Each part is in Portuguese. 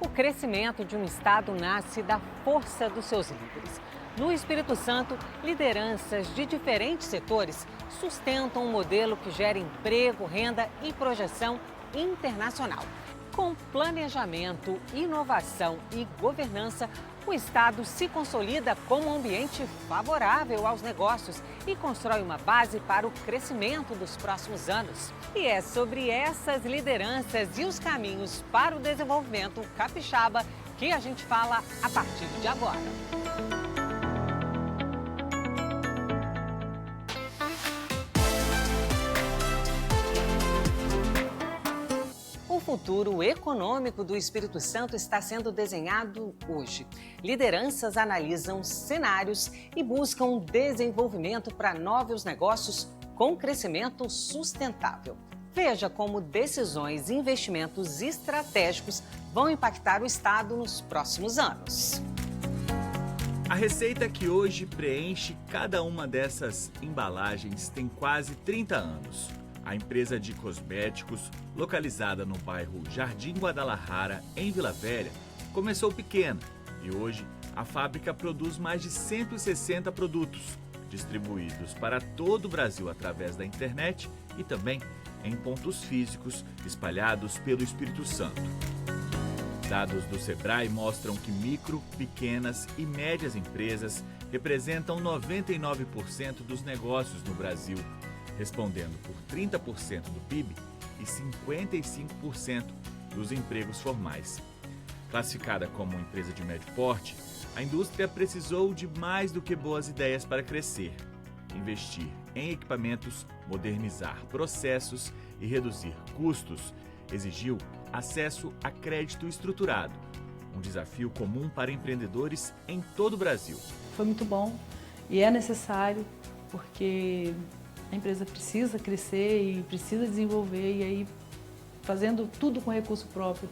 O crescimento de um estado nasce da força dos seus líderes. No Espírito Santo, lideranças de diferentes setores sustentam um modelo que gera emprego, renda e projeção internacional. Com planejamento, inovação e governança, o Estado se consolida como um ambiente favorável aos negócios e constrói uma base para o crescimento dos próximos anos. E é sobre essas lideranças e os caminhos para o desenvolvimento capixaba que a gente fala a partir de agora. O futuro econômico do Espírito Santo está sendo desenhado hoje. Lideranças analisam cenários e buscam desenvolvimento para novos negócios com crescimento sustentável. Veja como decisões e investimentos estratégicos vão impactar o Estado nos próximos anos. A receita que hoje preenche cada uma dessas embalagens tem quase 30 anos. A empresa de cosméticos, localizada no bairro Jardim Guadalajara, em Vila Velha, começou pequena e hoje a fábrica produz mais de 160 produtos, distribuídos para todo o Brasil através da internet e também em pontos físicos espalhados pelo Espírito Santo. Dados do Sebrae mostram que micro, pequenas e médias empresas representam 99% dos negócios no Brasil, respondendo por 30% do PIB e 55% dos empregos formais. Classificada como uma empresa de médio porte, a indústria precisou de mais do que boas ideias para crescer. Investir em equipamentos, modernizar processos e reduzir custos exigiu acesso a crédito estruturado, um desafio comum para empreendedores em todo o Brasil. Foi muito bom e é necessário porque a empresa precisa crescer e precisa desenvolver, e aí fazendo tudo com recurso próprio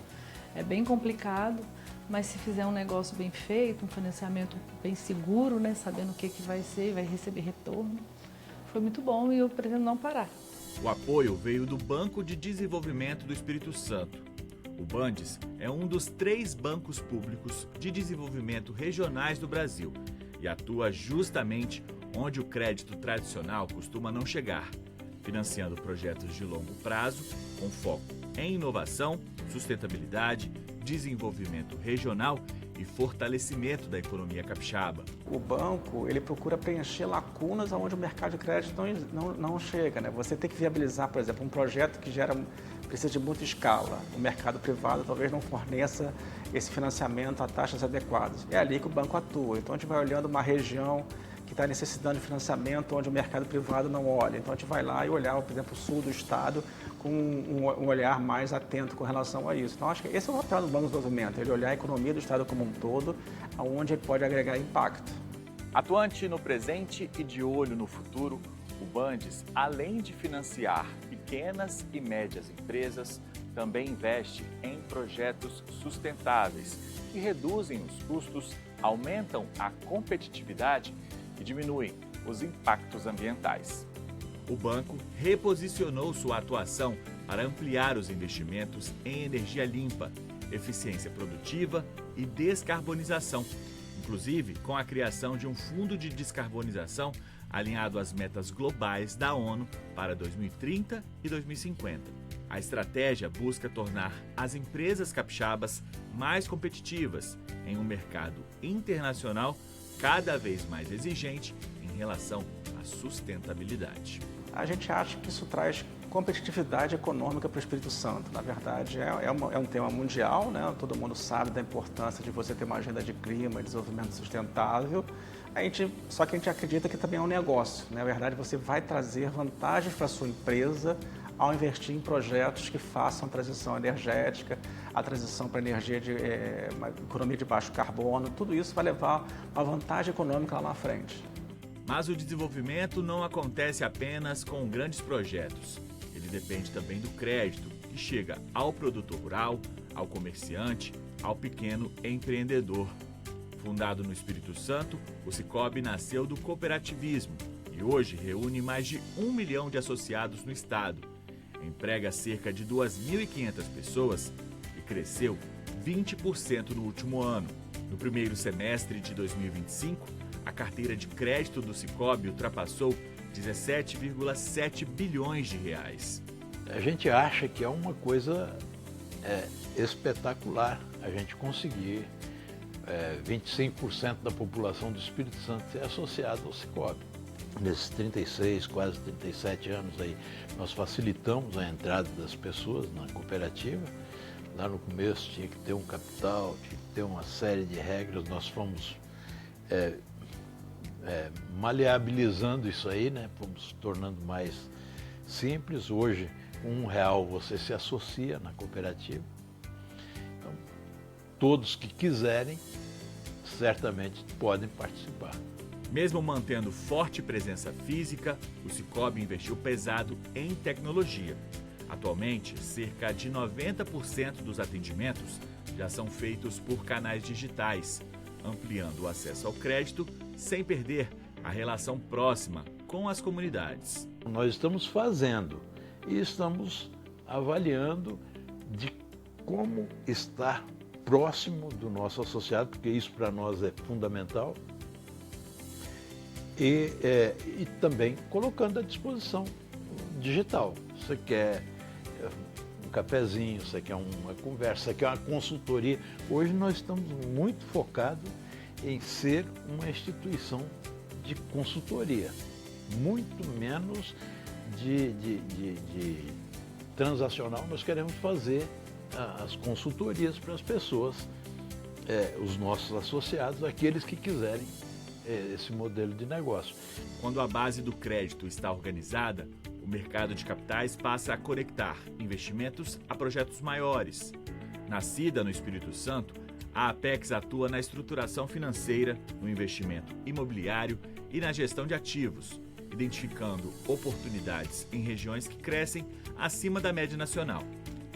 é bem complicado, mas se fizer um negócio bem feito, um financiamento bem seguro, né, sabendo o que vai ser, vai receber retorno, foi muito bom e eu pretendo não parar. O apoio veio do Banco de Desenvolvimento do Espírito Santo. O Bandes é um dos 3 bancos públicos de desenvolvimento regionais do Brasil e atua justamente onde o crédito tradicional costuma não chegar, financiando projetos de longo prazo com foco em inovação, sustentabilidade, desenvolvimento regional e fortalecimento da economia capixaba. O banco ele procura preencher lacunas onde o mercado de crédito não chega, né? Você tem que viabilizar, por exemplo, um projeto que precisa de muita escala. O mercado privado talvez não forneça esse financiamento a taxas adequadas. É ali que o banco atua. Então a gente vai olhando uma região que está necessitando de financiamento onde o mercado privado não olha. Então a gente vai lá e olhar, por exemplo, o sul do estado com um olhar mais atento com relação a isso. Então acho que esse é o papel do Banco de Desenvolvimento, ele olhar a economia do estado como um todo, aonde ele pode agregar impacto. Atuante no presente e de olho no futuro, o Bandes, além de financiar pequenas e médias empresas, também investe em projetos sustentáveis que reduzem os custos, aumentam a competitividade e diminuem os impactos ambientais. O banco reposicionou sua atuação para ampliar os investimentos em energia limpa, eficiência produtiva e descarbonização, inclusive com a criação de um fundo de descarbonização alinhado às metas globais da ONU para 2030 e 2050. A estratégia busca tornar as empresas capixabas mais competitivas em um mercado internacional cada vez mais exigente em relação à sustentabilidade. A gente acha que isso traz competitividade econômica para o Espírito Santo. Na verdade, é um tema mundial, né? Todo mundo sabe da importância de você ter uma agenda de clima e desenvolvimento sustentável. Só que a gente acredita que também é um negócio. Na verdade, você vai trazer vantagens para a sua empresa ao investir em projetos que façam a transição energética, a transição para energia uma economia de baixo carbono. Tudo isso vai levar uma vantagem econômica lá na frente. Mas o desenvolvimento não acontece apenas com grandes projetos. Ele depende também do crédito, que chega ao produtor rural, ao comerciante, ao pequeno empreendedor. Fundado no Espírito Santo, o Sicoob nasceu do cooperativismo e hoje reúne mais de 1 milhão de associados no estado. Emprega cerca de 2.500 pessoas e cresceu 20% no último ano. No primeiro semestre de 2025, a carteira de crédito do Sicoob ultrapassou 17,7 bilhões de reais. A gente acha que é uma coisa espetacular a gente conseguir 25% da população do Espírito Santo ser associada ao Sicoob. Nesses 36, quase 37 anos aí, nós facilitamos a entrada das pessoas na cooperativa. Lá no começo tinha que ter um capital, tinha que ter uma série de regras, nós fomos maleabilizando isso aí, né? Fomos tornando mais simples. Hoje, com R$1 você se associa na cooperativa. Então, todos que quiserem, certamente podem participar. Mesmo mantendo forte presença física, o Sicoob investiu pesado em tecnologia. Atualmente, cerca de 90% dos atendimentos já são feitos por canais digitais, ampliando o acesso ao crédito sem perder a relação próxima com as comunidades. Nós estamos fazendo e estamos avaliando de como estar próximo do nosso associado, porque isso para nós é fundamental, e também colocando à disposição digital. Você quer um cafezinho, você quer uma conversa, você quer uma consultoria. Hoje nós estamos muito focados em ser uma instituição de consultoria, muito menos de transacional. Nós queremos fazer as consultorias para as pessoas, os nossos associados, aqueles que quiserem esse modelo de negócio. Quando a base do crédito está organizada, o mercado de capitais passa a conectar investimentos a projetos maiores. Nascida no Espírito Santo, a Apex atua na estruturação financeira, no investimento imobiliário e na gestão de ativos, identificando oportunidades em regiões que crescem acima da média nacional.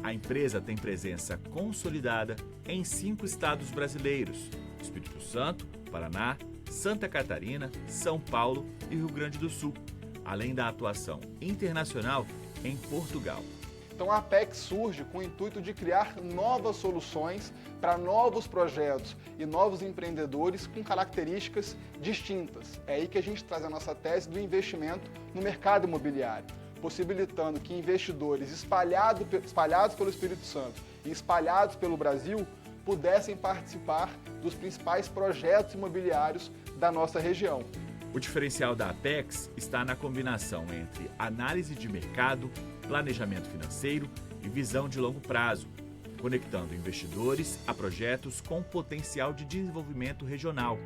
A empresa tem presença consolidada em 5 estados brasileiros: Espírito Santo, Paraná, Santa Catarina, São Paulo e Rio Grande do Sul, além da atuação internacional em Portugal. Então a Apex surge com o intuito de criar novas soluções para novos projetos e novos empreendedores com características distintas. É aí que a gente traz a nossa tese do investimento no mercado imobiliário, possibilitando que investidores espalhados pelo Espírito Santo e espalhados pelo Brasil pudessem participar dos principais projetos imobiliários da nossa região. O diferencial da Apex está na combinação entre análise de mercado, planejamento financeiro e visão de longo prazo, conectando investidores a projetos com potencial de desenvolvimento regional.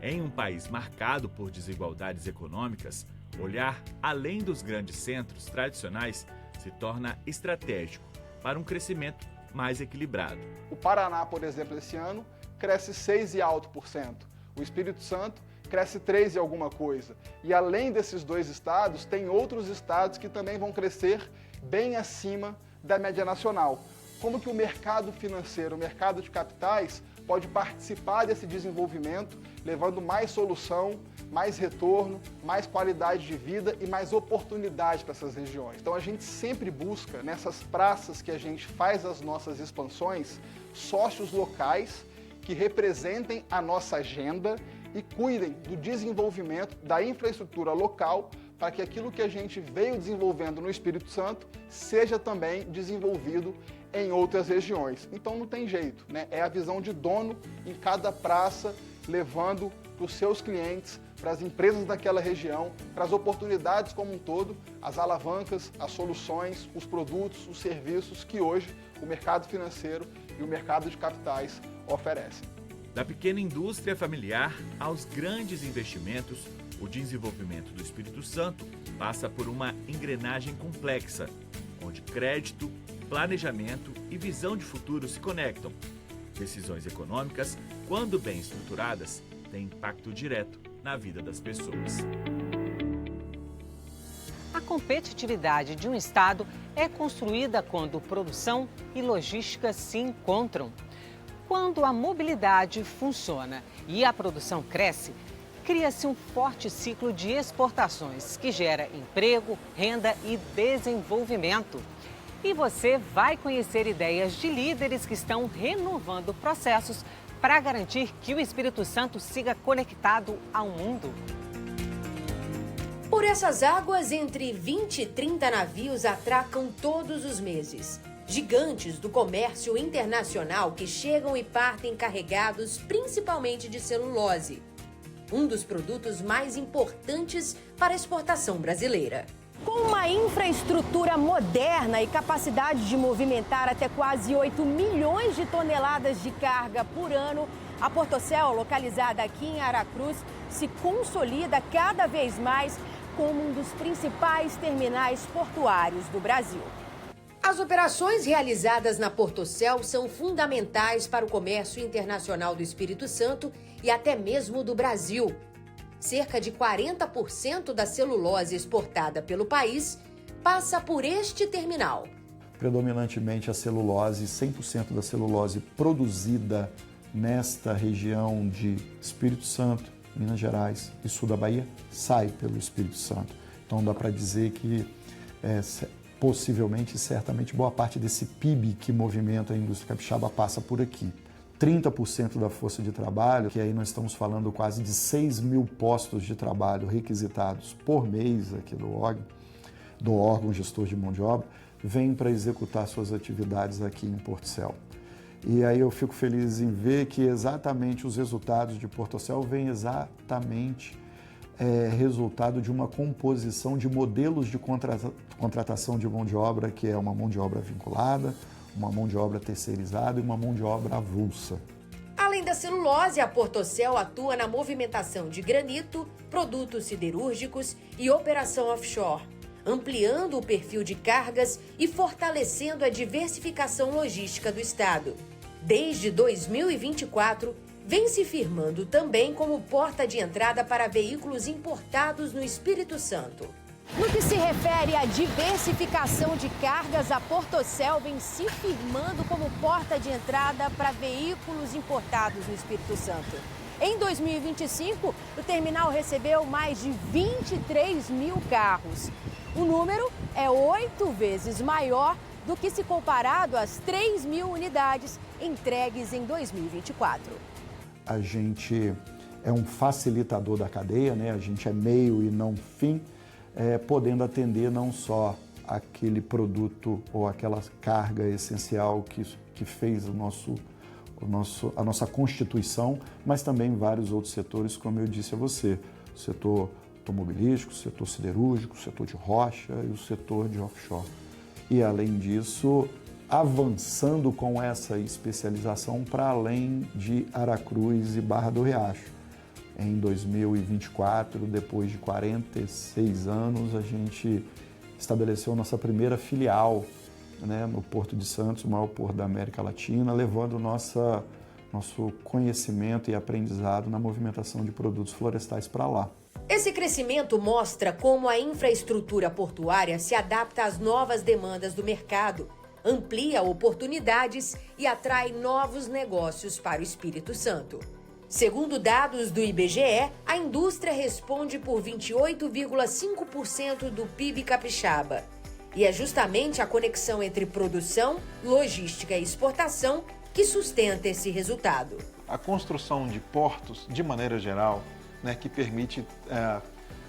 Em um país marcado por desigualdades econômicas, olhar além dos grandes centros tradicionais se torna estratégico para um crescimento mais equilibrado. O Paraná, por exemplo, esse ano cresce 6 e alto por cento. O Espírito Santo cresce 3 e alguma coisa. E além desses 2 estados, tem outros estados que também vão crescer bem acima da média nacional. Como que o mercado financeiro, o mercado de capitais, pode participar desse desenvolvimento, levando mais solução, mais retorno, mais qualidade de vida e mais oportunidade para essas regiões. Então a gente sempre busca, nessas praças que a gente faz as nossas expansões, sócios locais que representem a nossa agenda e cuidem do desenvolvimento da infraestrutura local para que aquilo que a gente veio desenvolvendo no Espírito Santo seja também desenvolvido em outras regiões. Então não tem jeito, né? É a visão de dono em cada praça, levando para os seus clientes, para as empresas daquela região, para as oportunidades como um todo, as alavancas, as soluções, os produtos, os serviços que hoje o mercado financeiro e o mercado de capitais oferecem. Da pequena indústria familiar aos grandes investimentos, o desenvolvimento do Espírito Santo passa por uma engrenagem complexa, onde crédito, planejamento e visão de futuro se conectam. Decisões econômicas, quando bem estruturadas, têm impacto direto na vida das pessoas. A competitividade de um estado é construída quando produção e logística se encontram. Quando a mobilidade funciona e a produção cresce, cria-se um forte ciclo de exportações que gera emprego, renda e desenvolvimento. E você vai conhecer ideias de líderes que estão renovando processos para garantir que o Espírito Santo siga conectado ao mundo. Por essas águas, entre 20 e 30 navios atracam todos os meses. Gigantes do comércio internacional que chegam e partem carregados principalmente de celulose, um dos produtos mais importantes para a exportação brasileira. Com uma infraestrutura moderna e capacidade de movimentar até quase 8 milhões de toneladas de carga por ano, a Portocel, localizada aqui em Aracruz, se consolida cada vez mais como um dos principais terminais portuários do Brasil. As operações realizadas na Portocel são fundamentais para o comércio internacional do Espírito Santo e até mesmo do Brasil. Cerca de 40% da celulose exportada pelo país passa por este terminal. Predominantemente a celulose, 100% da celulose produzida nesta região de Espírito Santo, Minas Gerais e sul da Bahia, sai pelo Espírito Santo. Então dá para dizer que possivelmente, certamente, boa parte desse PIB que movimenta a indústria capixaba passa por aqui. 30% da força de trabalho, que aí nós estamos falando quase de 6 mil postos de trabalho requisitados por mês aqui do órgão gestor de mão de obra, vem para executar suas atividades aqui em Portocel. E aí eu fico feliz em ver que exatamente os resultados de Portocel vêm exatamente resultado de uma composição de modelos de contratação de mão de obra, que é uma mão de obra vinculada, uma mão de obra terceirizada e uma mão de obra avulsa. Além da celulose, a Portocel atua na movimentação de granito, produtos siderúrgicos e operação offshore, ampliando o perfil de cargas e fortalecendo a diversificação logística do Estado. Desde 2024, vem se firmando também como porta de entrada para veículos importados no Espírito Santo. No que se refere à diversificação de cargas, a Portocel vem se firmando como porta de entrada para veículos importados no Espírito Santo. Em 2025, o terminal recebeu mais de 23 mil carros. O número é 8 vezes maior do que se comparado às 3 mil unidades entregues em 2024. A gente é um facilitador da cadeia, né? A gente é meio e não fim, podendo atender não só aquele produto ou aquela carga essencial que fez a nossa constituição, mas também vários outros setores, como eu disse a você, o setor automobilístico, o setor siderúrgico, o setor de rocha e o setor de offshore. E, além disso, avançando com essa especialização para além de Aracruz e Barra do Riacho. Em 2024, depois de 46 anos, a gente estabeleceu nossa primeira filial, né, no Porto de Santos, o maior porto da América Latina, levando nosso conhecimento e aprendizado na movimentação de produtos florestais para lá. Esse crescimento mostra como a infraestrutura portuária se adapta às novas demandas do mercado, amplia oportunidades e atrai novos negócios para o Espírito Santo. Segundo dados do IBGE, a indústria responde por 28,5% do PIB capixaba. E é justamente a conexão entre produção, logística e exportação que sustenta esse resultado. A construção de portos, de maneira geral, né, que permite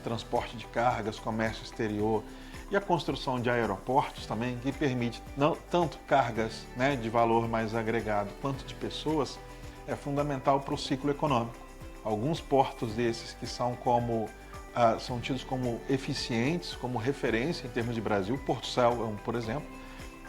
transporte de cargas, comércio exterior, e a construção de aeroportos também, que permite tanto cargas, né, de valor mais agregado quanto de pessoas, é fundamental para o ciclo econômico. Alguns portos desses que são tidos como eficientes, como referência em termos de Brasil, Portocel, por exemplo,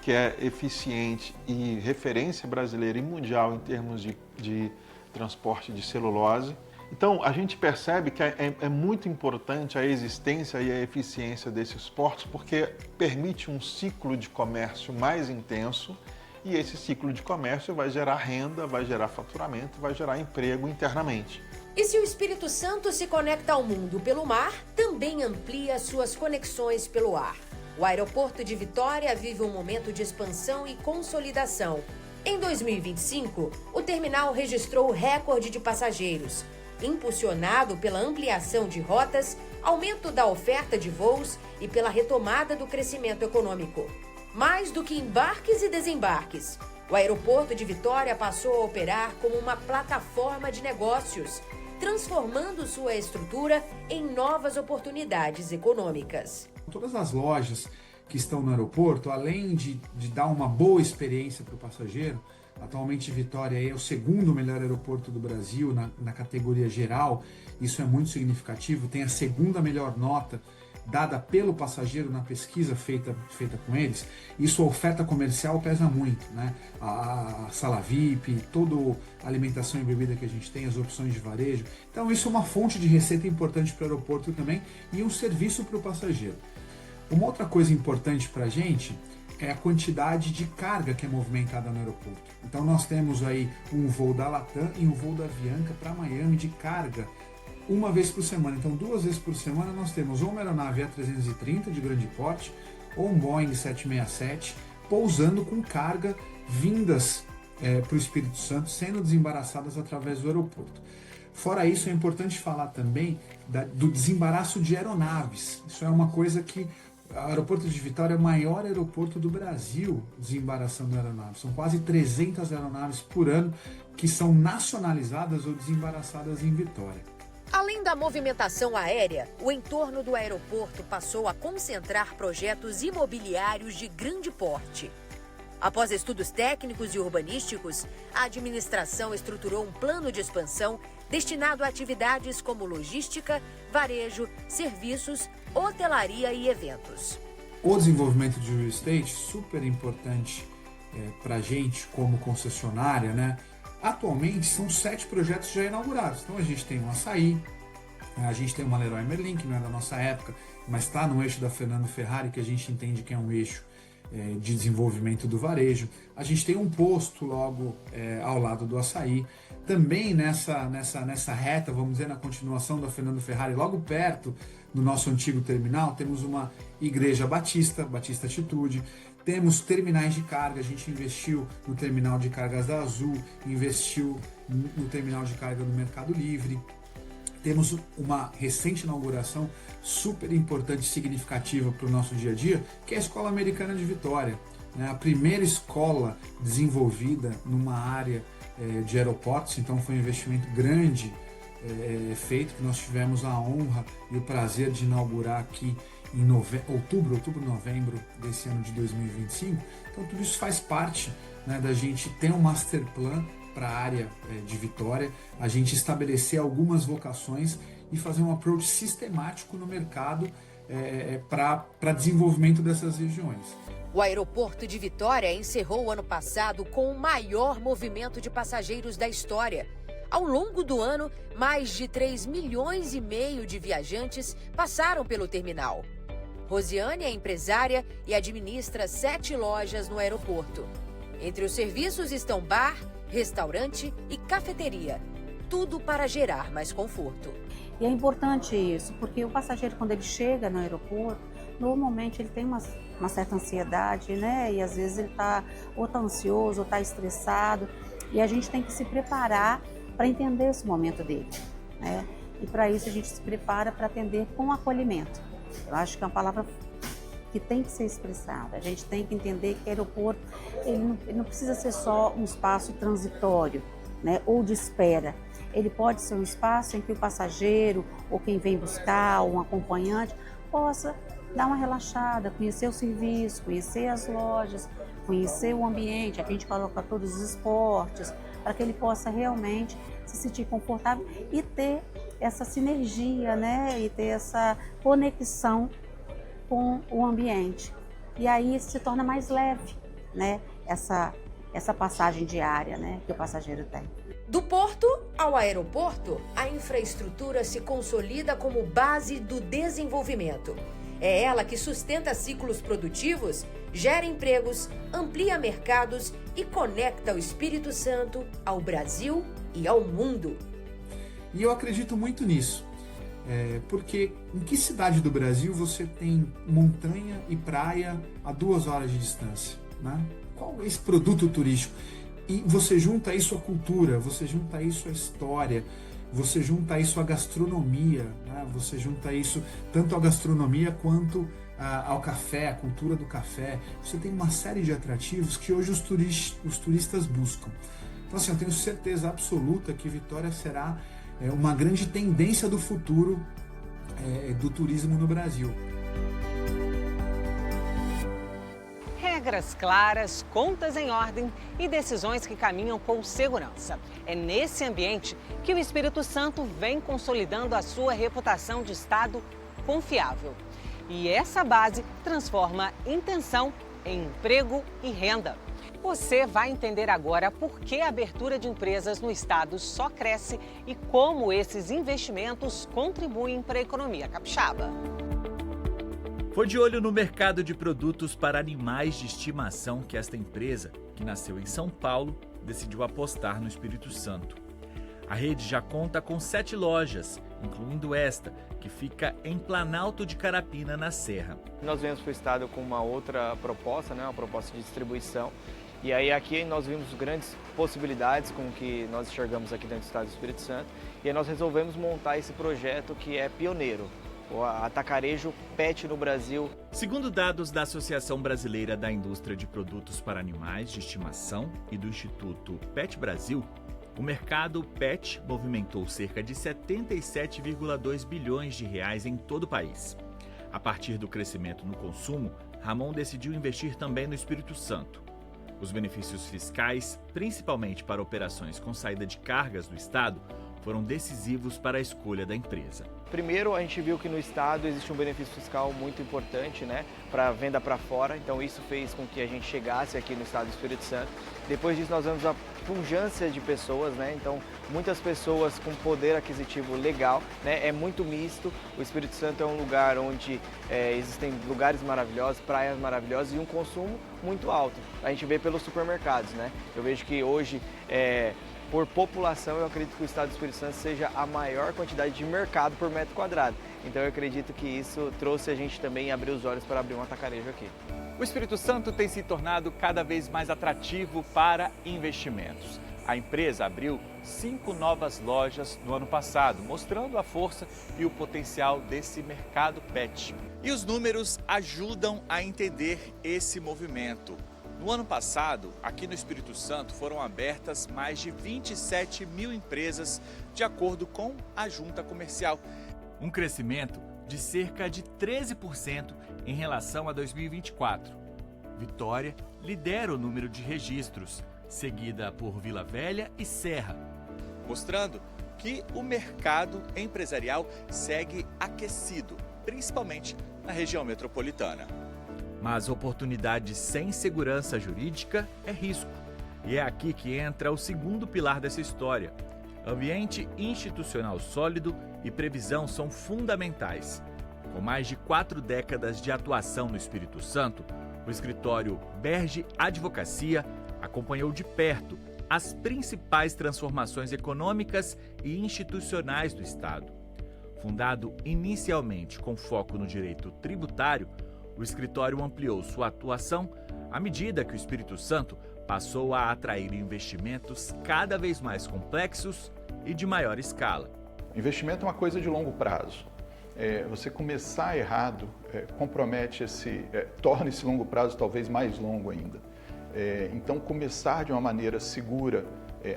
que é eficiente e referência brasileira e mundial em termos de transporte de celulose. Então, a gente percebe que é muito importante a existência e a eficiência desses portos, porque permite um ciclo de comércio mais intenso, e esse ciclo de comércio vai gerar renda, vai gerar faturamento, vai gerar emprego internamente. E se o Espírito Santo se conecta ao mundo pelo mar, também amplia suas conexões pelo ar. O aeroporto de Vitória vive um momento de expansão e consolidação. Em 2025, o terminal registrou recorde de passageiros, impulsionado pela ampliação de rotas, aumento da oferta de voos e pela retomada do crescimento econômico. Mais do que embarques e desembarques, o aeroporto de Vitória passou a operar como uma plataforma de negócios, transformando sua estrutura em novas oportunidades econômicas. Todas as lojas que estão no aeroporto, além de dar uma boa experiência para o passageiro, atualmente Vitória é o segundo melhor aeroporto do Brasil na categoria geral, isso é muito significativo, tem a segunda melhor nota dada pelo passageiro na pesquisa feita com eles. A oferta comercial pesa muito, né? A sala VIP, toda a alimentação e bebida que a gente tem, as opções de varejo. Então isso é uma fonte de receita importante para o aeroporto também e um serviço para o passageiro. Uma outra coisa importante para a gente é a quantidade de carga que é movimentada no aeroporto. Então nós temos aí um voo da Latam e um voo da Avianca para Miami de carga uma vez por semana. Então 2 vezes por semana nós temos ou uma aeronave A330 de grande porte ou um Boeing 767 pousando com carga vindas para o Espírito Santo, sendo desembaraçadas através do aeroporto. Fora isso, é importante falar também do desembaraço de aeronaves. Isso é uma coisa que o aeroporto de Vitória é o maior aeroporto do Brasil desembaraçando aeronaves. São quase 300 aeronaves por ano que são nacionalizadas ou desembaraçadas em Vitória. Além da movimentação aérea, o entorno do aeroporto passou a concentrar projetos imobiliários de grande porte. Após estudos técnicos e urbanísticos, a administração estruturou um plano de expansão destinado a atividades como logística, varejo, serviços, hotelaria e eventos. O desenvolvimento de real estate, super importante para a gente como concessionária, né? Atualmente são 7 projetos já inaugurados. Então a gente tem um Açaí, a gente tem uma Leroy Merlin, que não é da nossa época, mas está no eixo da Fernando Ferrari, que a gente entende que é um eixo de desenvolvimento do varejo. A gente tem um posto logo ao lado do Açaí. Também nessa reta, vamos dizer, na continuação da Fernando Ferrari, logo perto do nosso antigo terminal, temos uma igreja Batista Atitude. Temos terminais de carga, a gente investiu no terminal de cargas da Azul, investiu no terminal de carga do Mercado Livre. Temos uma recente inauguração super importante e significativa para o nosso dia a dia, que é a Escola Americana de Vitória, né? A primeira escola desenvolvida numa área de aeroportos, então foi um investimento grande feito, que nós tivemos a honra e o prazer de inaugurar aqui em outubro, novembro desse ano de 2025. Então tudo isso faz parte, né, da gente ter um master plan para a área de Vitória, a gente estabelecer algumas vocações e fazer um approach sistemático no mercado para desenvolvimento dessas regiões. O aeroporto de Vitória encerrou o ano passado com o maior movimento de passageiros da história. Ao longo do ano, mais de 3,5 milhões de viajantes passaram pelo terminal. Rosiane é empresária e administra 7 lojas no aeroporto. Entre os serviços estão bar, restaurante e cafeteria. Tudo para gerar mais conforto. E é importante isso, porque o passageiro, quando ele chega no aeroporto, normalmente ele tem uma certa ansiedade, né? E às vezes ele ou tá ansioso ou está estressado. E a gente tem que se preparar para entender esse momento dele, né? E para isso a gente se prepara para atender com acolhimento. Eu acho que é uma palavra que tem que ser expressada. A gente tem que entender que o aeroporto ele não precisa ser só um espaço transitório, né, ou de espera. Ele pode ser um espaço em que o passageiro ou quem vem buscar, ou um acompanhante, possa dar uma relaxada, conhecer o serviço, conhecer as lojas, conhecer o ambiente. Aqui a gente coloca todos os esportes, para que ele possa realmente se sentir confortável e ter essa sinergia, né? E ter essa conexão com o ambiente. E aí se torna mais leve, né? Essa passagem diária, né? Que o passageiro tem. Do porto ao aeroporto, a infraestrutura se consolida como base do desenvolvimento. É ela que sustenta ciclos produtivos, gera empregos, amplia mercados e conecta o Espírito Santo ao Brasil e ao mundo. E eu acredito muito nisso, porque em que cidade do Brasil você tem montanha e praia a 2 horas de distância, né? Qual é esse produto turístico? E você junta isso à cultura, você junta isso à história, você junta isso à gastronomia, né? Você junta isso tanto à gastronomia quanto ao café, a cultura do café. Você tem uma série de atrativos que hoje os turistas buscam. Então, assim, eu tenho certeza absoluta que Vitória será uma grande tendência do futuro do turismo no Brasil. Regras claras, contas em ordem e decisões que caminham com segurança. É nesse ambiente que o Espírito Santo vem consolidando a sua reputação de estado confiável. E essa base transforma intenção em emprego e renda. Você vai entender agora por que a abertura de empresas no estado só cresce e como esses investimentos contribuem para a economia capixaba. Foi de olho no mercado de produtos para animais de estimação que esta empresa, que nasceu em São Paulo, decidiu apostar no Espírito Santo. A rede já conta com 7 lojas, incluindo esta, que fica em Planalto de Carapina, na Serra. Nós viemos para o estado com uma outra proposta, uma proposta de distribuição. E aí aqui nós vimos grandes possibilidades com o que nós enxergamos aqui dentro do estado do Espírito Santo. E aí nós resolvemos montar esse projeto que é pioneiro. O atacarejo PET no Brasil. Segundo dados da Associação Brasileira da Indústria de Produtos para Animais de Estimação e do Instituto PET Brasil, o mercado PET movimentou cerca de 77,2 bilhões de reais em todo o país. A partir do crescimento no consumo, Ramon decidiu investir também no Espírito Santo. Os benefícios fiscais, principalmente para operações com saída de cargas do estado, foram decisivos para a escolha da empresa. Primeiro, a gente viu que no estado existe um benefício fiscal muito importante, para a venda para fora. Então isso fez com que a gente chegasse aqui no estado do Espírito Santo. Depois disso, nós vemos a pujança de pessoas, Então muitas pessoas com poder aquisitivo legal, É muito misto. O Espírito Santo é um lugar onde existem lugares maravilhosos, praias maravilhosas e um consumo muito alto. A gente vê pelos supermercados, Eu vejo que hoje por população, eu acredito que o estado do Espírito Santo seja a maior quantidade de mercado por metro quadrado. Então eu acredito que isso trouxe a gente também a abrir os olhos para abrir um atacarejo aqui. O Espírito Santo tem se tornado cada vez mais atrativo para investimentos. A empresa abriu 5 novas lojas no ano passado, mostrando a força e o potencial desse mercado PET. E os números ajudam a entender esse movimento. No ano passado, aqui no Espírito Santo, foram abertas mais de 27 mil empresas, de acordo com a Junta Comercial. Um crescimento de cerca de 13% em relação a 2024. Vitória lidera o número de registros, seguida por Vila Velha e Serra, mostrando que o mercado empresarial segue aquecido, principalmente na região metropolitana. Mas oportunidade sem segurança jurídica é risco. E é aqui que entra o segundo pilar dessa história. Ambiente institucional sólido e previsão são fundamentais. Com mais de 4 décadas de atuação no Espírito Santo, o escritório Berge Advocacia acompanhou de perto as principais transformações econômicas e institucionais do Estado. Fundado inicialmente com foco no direito tributário, o escritório ampliou sua atuação à medida que o Espírito Santo passou a atrair investimentos cada vez mais complexos e de maior escala. Investimento é uma coisa de longo prazo. Você começar errado compromete torna esse longo prazo talvez mais longo ainda. Então, começar de uma maneira segura,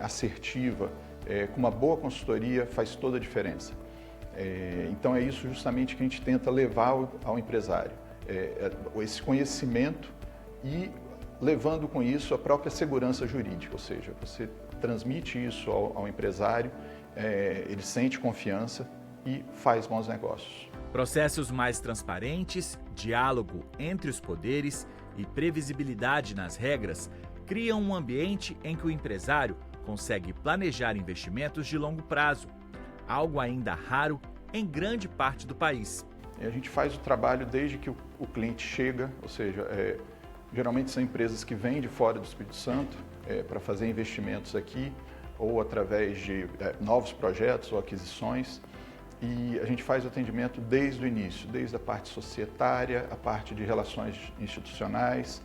assertiva, com uma boa consultoria faz toda a diferença. Então, é isso justamente que a gente tenta levar ao empresário. Esse conhecimento e levando com isso a própria segurança jurídica, ou seja, você transmite isso ao empresário, ele sente confiança e faz bons negócios. Processos mais transparentes, diálogo entre os poderes e previsibilidade nas regras criam um ambiente em que o empresário consegue planejar investimentos de longo prazo, algo ainda raro em grande parte do país. A gente faz o trabalho desde que o cliente chega, ou seja, geralmente são empresas que vêm de fora do Espírito Santo para fazer investimentos aqui, ou através de novos projetos ou aquisições. E a gente faz o atendimento desde o início, desde a parte societária, a parte de relações institucionais,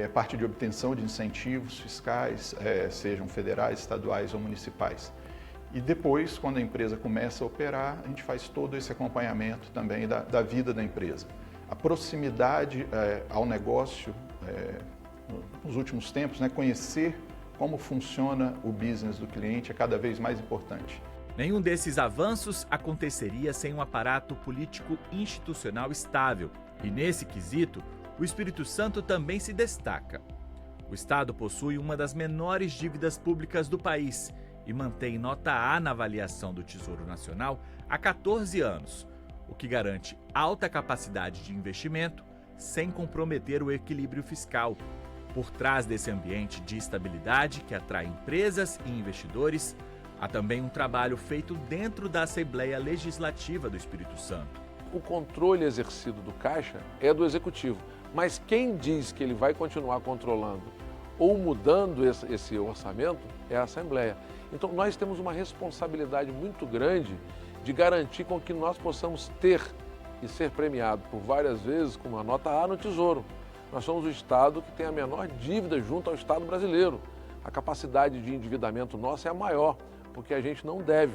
a parte de obtenção de incentivos fiscais, sejam federais, estaduais ou municipais. E depois, quando a empresa começa a operar, a gente faz todo esse acompanhamento também da vida da empresa. a proximidade ao negócio nos últimos tempos, né? Conhecer como funciona o business do cliente é cada vez mais importante. Nenhum desses avanços aconteceria sem um aparato político institucional estável. E nesse quesito, o Espírito Santo também se destaca. O Estado possui uma das menores dívidas públicas do país e mantém nota A na avaliação do Tesouro Nacional há 14 anos, o que garante alta capacidade de investimento sem comprometer o equilíbrio fiscal. Por trás desse ambiente de estabilidade que atrai empresas e investidores, há também um trabalho feito dentro da Assembleia Legislativa do Espírito Santo. O controle exercido do Caixa é do Executivo, mas quem diz que ele vai continuar controlando ou mudando esse orçamento é a Assembleia. Então nós temos uma responsabilidade muito grande de garantir com que nós possamos ter e ser premiado por várias vezes com uma nota A no Tesouro. Nós somos o Estado que tem a menor dívida junto ao Estado brasileiro. A capacidade de endividamento nossa é a maior, porque a gente não deve.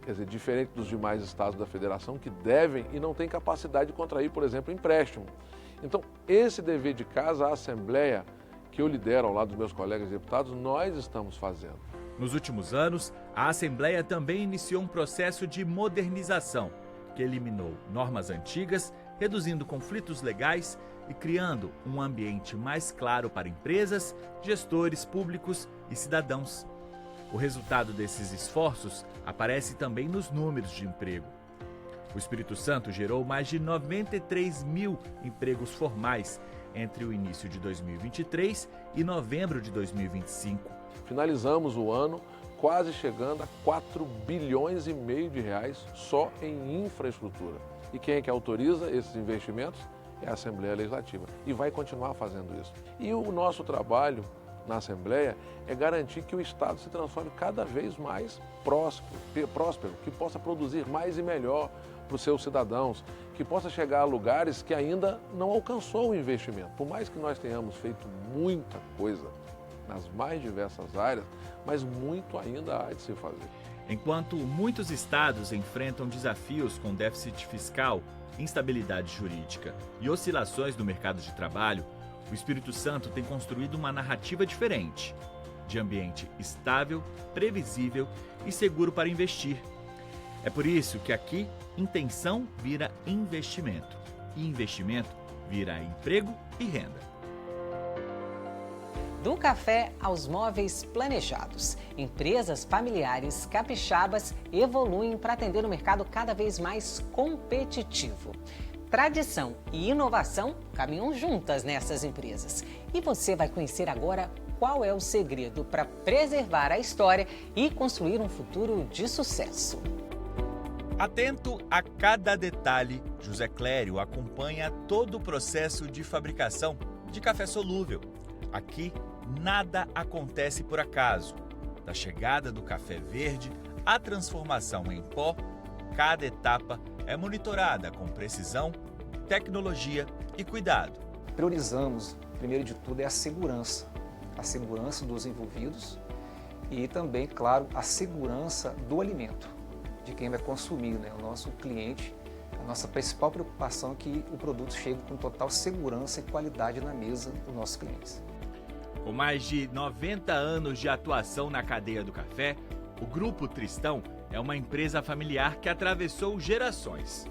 Quer dizer, diferente dos demais estados da federação que devem e não têm capacidade de contrair, por exemplo, empréstimo. Então, esse dever de casa, a Assembleia, que eu lidero ao lado dos meus colegas deputados, nós estamos fazendo. Nos últimos anos, a Assembleia também iniciou um processo de modernização, que eliminou normas antigas, reduzindo conflitos legais e criando um ambiente mais claro para empresas, gestores públicos e cidadãos. O resultado desses esforços aparece também nos números de emprego. O Espírito Santo gerou mais de 93 mil empregos formais entre o início de 2023 e novembro de 2025. Finalizamos o ano quase chegando a 4 bilhões e meio de reais só em infraestrutura. E quem é que autoriza esses investimentos? É a Assembleia Legislativa. E vai continuar fazendo isso. E o nosso trabalho na Assembleia é garantir que o Estado se transforme cada vez mais próspero, que possa produzir mais e melhor para os seus cidadãos, que possa chegar a lugares que ainda não alcançou o investimento. Por mais que nós tenhamos feito muita coisa nas mais diversas áreas, mas muito ainda há de se fazer. Enquanto muitos estados enfrentam desafios com déficit fiscal, instabilidade jurídica e oscilações no mercado de trabalho, o Espírito Santo tem construído uma narrativa diferente, de ambiente estável, previsível e seguro para investir. É por isso que aqui, intenção vira investimento e investimento vira emprego e renda. Do café aos móveis planejados, empresas familiares capixabas evoluem para atender um mercado cada vez mais competitivo. Tradição e inovação caminham juntas nessas empresas. E você vai conhecer agora qual é o segredo para preservar a história e construir um futuro de sucesso. Atento a cada detalhe, José Clério acompanha todo o processo de fabricação de café solúvel. Aqui, nada acontece por acaso. Da chegada do café verde à transformação em pó, cada etapa é monitorada com precisão, tecnologia e cuidado. Priorizamos, primeiro de tudo, é a segurança dos envolvidos e também, claro, a segurança do alimento, de quem vai consumir, né? O nosso cliente. A nossa principal preocupação é que o produto chegue com total segurança e qualidade na mesa dos nossos clientes. Com mais de 90 anos de atuação na cadeia do café, o Grupo Tristão é uma empresa familiar que atravessou gerações.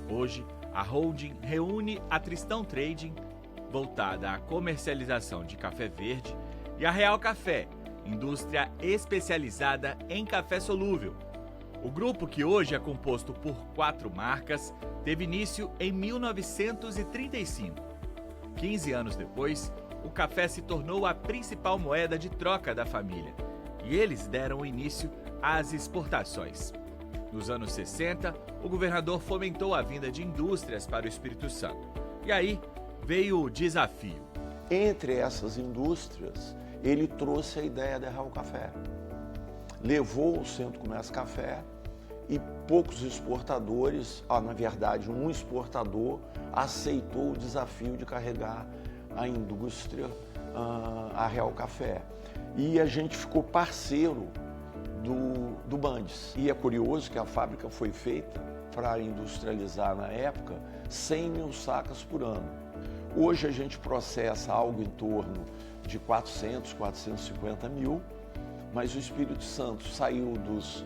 Hoje, a holding reúne a Tristão Trading, voltada à comercialização de café verde, e a Real Café, indústria especializada em café solúvel. O grupo, que hoje é composto por 4 marcas, teve início em 1935. 15 anos depois, o café se tornou a principal moeda de troca da família e eles deram início às exportações. Nos anos 60, o governador fomentou a vinda de indústrias para o Espírito Santo. E aí veio o desafio. Entre essas indústrias, ele trouxe a ideia da Real Café. Levou o Centro Comércio Café e poucos exportadores, na verdade um exportador, aceitou o desafio de carregar a indústria, a Real Café. E a gente ficou parceiro do Bandes. E é curioso que a fábrica foi feita para industrializar na época 100 mil sacas por ano. Hoje a gente processa algo em torno de 400, 450 mil, mas o Espírito Santo saiu dos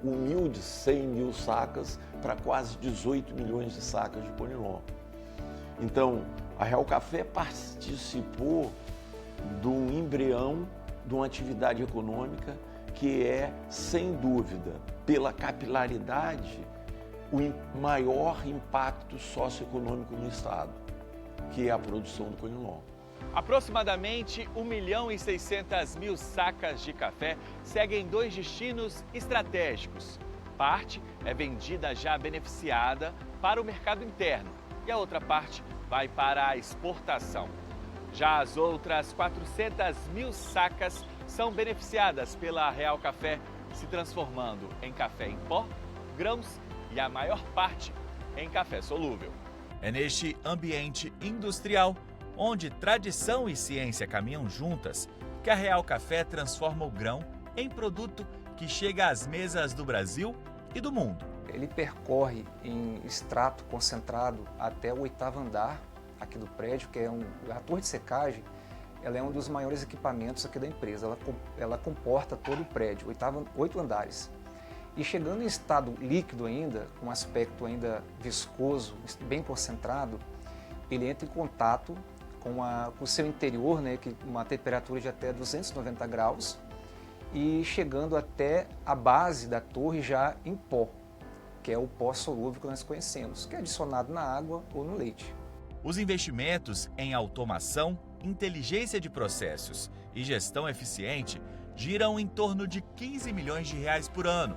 humildes 100 mil sacas para quase 18 milhões de sacas de Conilon. Então, a Real Café participou de um embrião de uma atividade econômica que é, sem dúvida, pela capilaridade, o maior impacto socioeconômico no Estado, que é a produção do Conilon. Aproximadamente 1.600.000 sacas de café seguem 2 destinos estratégicos. Parte é vendida já beneficiada para o mercado interno e a outra parte vai para a exportação. Já as outras 400.000 sacas são beneficiadas pela Real Café, se transformando em café em pó, grãos e a maior parte em café solúvel. É neste ambiente industrial, onde tradição e ciência caminham juntas, que a Real Café transforma o grão em produto que chega às mesas do Brasil e do mundo. Ele percorre em extrato concentrado até o 8º andar aqui do prédio, que é a torre de secagem. Ela é um dos maiores equipamentos aqui da empresa. Ela comporta todo o prédio, 8 andares. E chegando em estado líquido ainda, com aspecto ainda viscoso, bem concentrado, ele entra em contato com o seu interior, né, que uma temperatura de até 290 graus, e chegando até a base da torre já em pó, que é o pó solúvel que nós conhecemos, que é adicionado na água ou no leite. Os investimentos em automação, inteligência de processos e gestão eficiente giram em torno de 15 milhões de reais por ano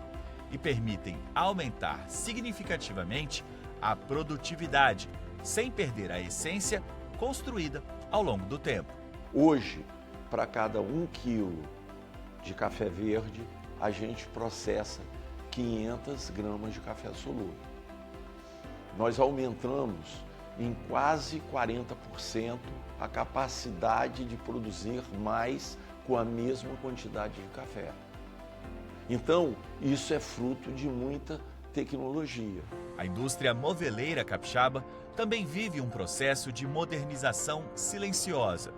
e permitem aumentar significativamente a produtividade, sem perder a essência construída ao longo do tempo. Hoje, para cada 1 quilo de café verde, a gente processa 500 gramas de café solúvel. Nós aumentamos em quase 40% a capacidade de produzir mais com a mesma quantidade de café. Então, isso é fruto de muita tecnologia. A indústria moveleira capixaba também vive um processo de modernização silenciosa.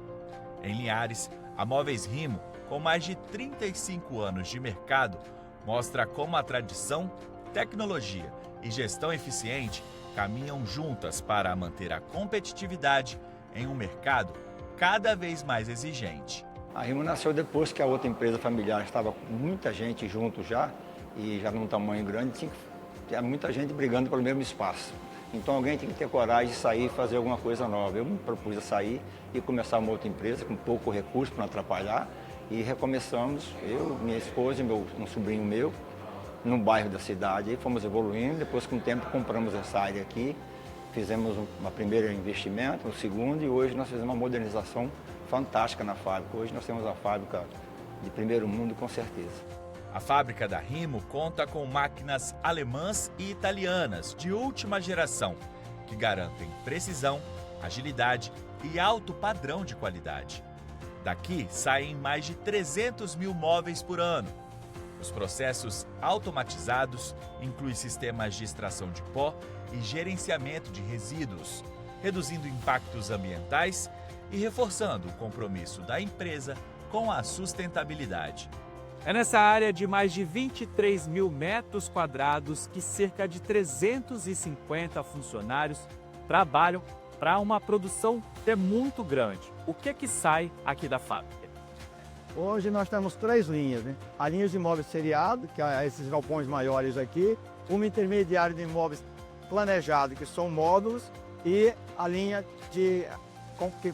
Em Linhares, a Móveis Rimo, com mais de 35 anos de mercado, mostra como a tradição, tecnologia e gestão eficiente caminham juntas para manter a competitividade em um mercado cada vez mais exigente. A Rimo nasceu depois que a outra empresa familiar estava com muita gente junto já, e já num tamanho grande, tinha muita gente brigando pelo mesmo espaço. Então alguém tinha que ter coragem de sair e fazer alguma coisa nova. Eu me propus a sair e começar uma outra empresa com pouco recurso para não atrapalhar, e recomeçamos, eu, minha esposa e um sobrinho meu, num bairro da cidade, e fomos evoluindo. Depois, com o tempo, compramos essa área aqui, fizemos uma primeira investimento, um segundo, e hoje nós fizemos uma modernização fantástica na fábrica. Hoje nós temos a fábrica de primeiro mundo, com certeza. A fábrica da Rimo conta com máquinas alemãs e italianas de última geração, que garantem precisão, agilidade e alto padrão de qualidade. Daqui saem mais de 300 mil móveis por ano. Os processos automatizados incluem sistemas de extração de pó e gerenciamento de resíduos, reduzindo impactos ambientais e reforçando o compromisso da empresa com a sustentabilidade. É nessa área de mais de 23 mil metros quadrados que cerca de 350 funcionários trabalham para uma produção que é muito grande. O que sai aqui da fábrica? Hoje nós temos 3 linhas, né? A linha de imóveis seriado, que é esses galpões maiores aqui, uma intermediária de imóveis planejado, que são módulos, e a linha que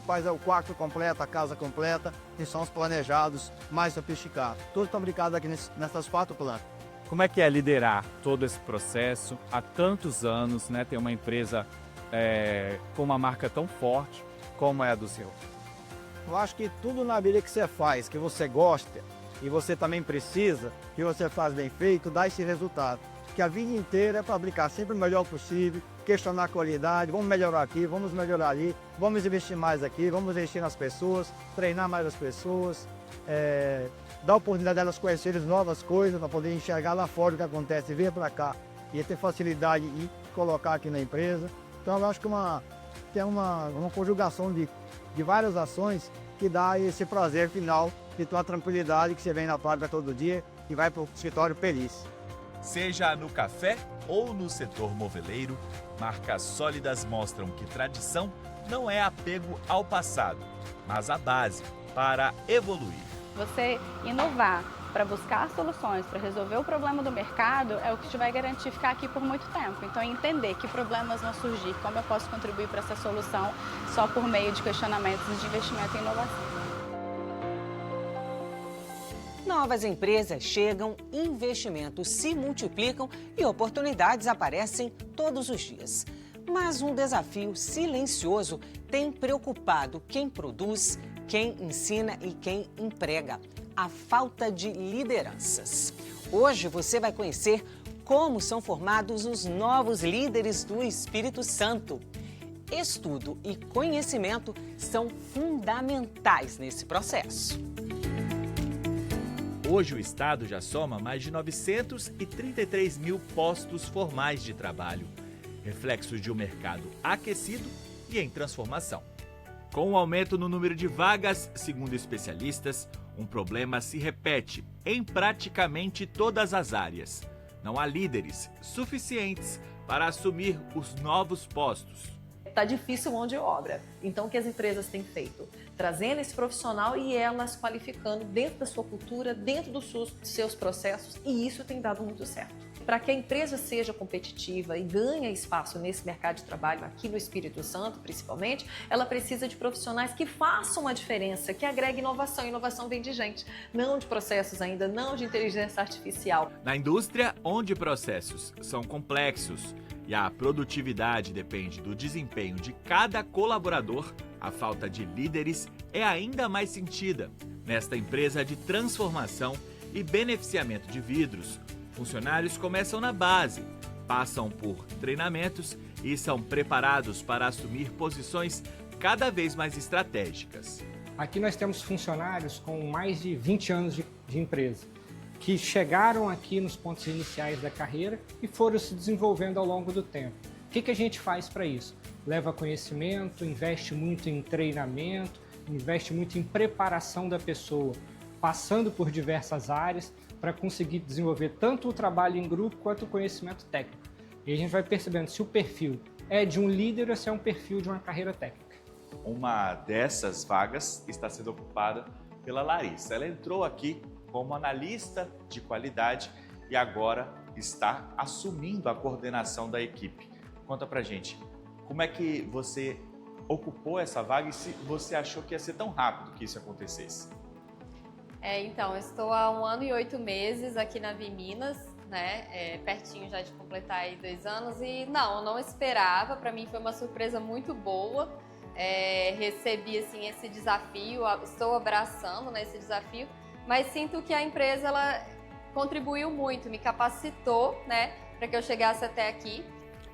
faz o quarto completo, a casa completa, que são os planejados mais sofisticados. Todos fabricados aqui nessas 4 plantas. Como é que é liderar todo esse processo há tantos anos, né? Ter uma empresa com uma marca tão forte como é a do seu? Eu acho que tudo na vida que você faz, que você gosta e você também precisa, que você faz bem feito, dá esse resultado. que a vida inteira é fabricar sempre o melhor possível, questionar a qualidade, vamos melhorar aqui, vamos melhorar ali, vamos investir mais aqui, vamos investir nas pessoas, treinar mais as pessoas, dar a oportunidade delas conhecerem novas coisas, para poder enxergar lá fora o que acontece, vir para cá e ter facilidade em colocar aqui na empresa. Então eu acho que tem uma conjugação de várias ações que dá esse prazer final de ter uma tranquilidade que você vem na fábrica todo dia e vai para o escritório feliz. Seja no café ou no setor moveleiro, marcas sólidas mostram que tradição não é apego ao passado, mas a base para evoluir. Você inovar para buscar soluções, para resolver o problema do mercado, é o que te vai garantir ficar aqui por muito tempo. Então, entender que problemas vão surgir, como eu posso contribuir para essa solução só por meio de questionamentos de investimento e inovação. Novas empresas chegam, investimentos se multiplicam e oportunidades aparecem todos os dias. Mas um desafio silencioso tem preocupado quem produz, quem ensina e quem emprega: a falta de lideranças. Hoje você vai conhecer como são formados os novos líderes do Espírito Santo. Estudo e conhecimento são fundamentais nesse processo. Hoje o Estado já soma mais de 933 mil postos formais de trabalho, reflexos de um mercado aquecido e em transformação. Com o aumento no número de vagas, segundo especialistas, um problema se repete em praticamente todas as áreas. Não há líderes suficientes para assumir os novos postos. Está difícil mão de obra. Então, o que as empresas têm feito? Trazendo esse profissional e elas qualificando dentro da sua cultura, dentro dos seus processos, e isso tem dado muito certo. Para que a empresa seja competitiva e ganhe espaço nesse mercado de trabalho, aqui no Espírito Santo principalmente, ela precisa de profissionais que façam uma diferença, que agreguem inovação. Inovação vem de gente, não de processos ainda, não de inteligência artificial. Na indústria, onde processos são complexos e a produtividade depende do desempenho de cada colaborador, a falta de líderes é ainda mais sentida. Nesta empresa de transformação e beneficiamento de vidros, funcionários começam na base, passam por treinamentos e são preparados para assumir posições cada vez mais estratégicas. Aqui nós temos funcionários com mais de 20 anos de empresa, que chegaram aqui nos pontos iniciais da carreira e foram se desenvolvendo ao longo do tempo. O que a gente faz para isso? Leva conhecimento, investe muito em treinamento, investe muito em preparação da pessoa, passando por diversas áreas para conseguir desenvolver tanto o trabalho em grupo quanto o conhecimento técnico. E a gente vai percebendo se o perfil é de um líder ou se é um perfil de uma carreira técnica. Uma dessas vagas está sendo ocupada pela Larissa. Ela entrou aqui como analista de qualidade e agora está assumindo a coordenação da equipe. Conta pra gente, como é que você ocupou essa vaga e se você achou que ia ser tão rápido que isso acontecesse? Então, eu estou há 1 ano e 8 meses aqui na Viminas, né? Pertinho já de completar aí 2 anos e não esperava, para mim foi uma surpresa muito boa. Recebi assim, esse desafio, estou abraçando, né, esse desafio, mas sinto que a empresa ela contribuiu muito, me capacitou, né, para que eu chegasse até aqui.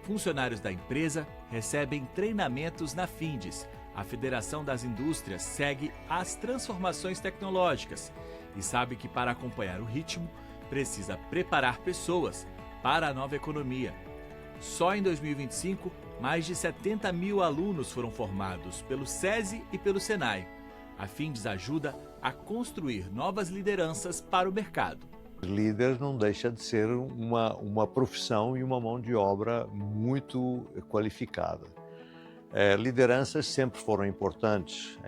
Funcionários da empresa recebem treinamentos na Findes. A Federação das Indústrias segue as transformações tecnológicas e sabe que para acompanhar o ritmo precisa preparar pessoas para a nova economia. Só em 2025, mais de 70 mil alunos foram formados pelo SESI e pelo SENAI. A Findes ajuda a construir novas lideranças para o mercado. Líder não deixa de ser uma profissão e uma mão de obra muito qualificada. Lideranças sempre foram importantes,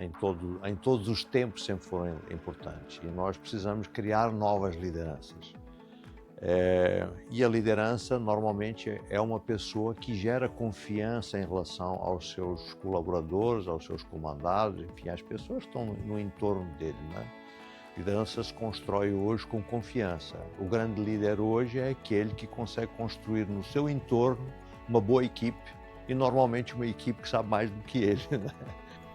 em todos os tempos sempre foram importantes, e nós precisamos criar novas lideranças. E a liderança normalmente é uma pessoa que gera confiança em relação aos seus colaboradores, aos seus comandados, enfim, as pessoas que estão no entorno dele, né? Liderança se constrói hoje com confiança. O grande líder hoje é aquele que consegue construir no seu entorno uma boa equipe e normalmente uma equipe que sabe mais do que ele, né?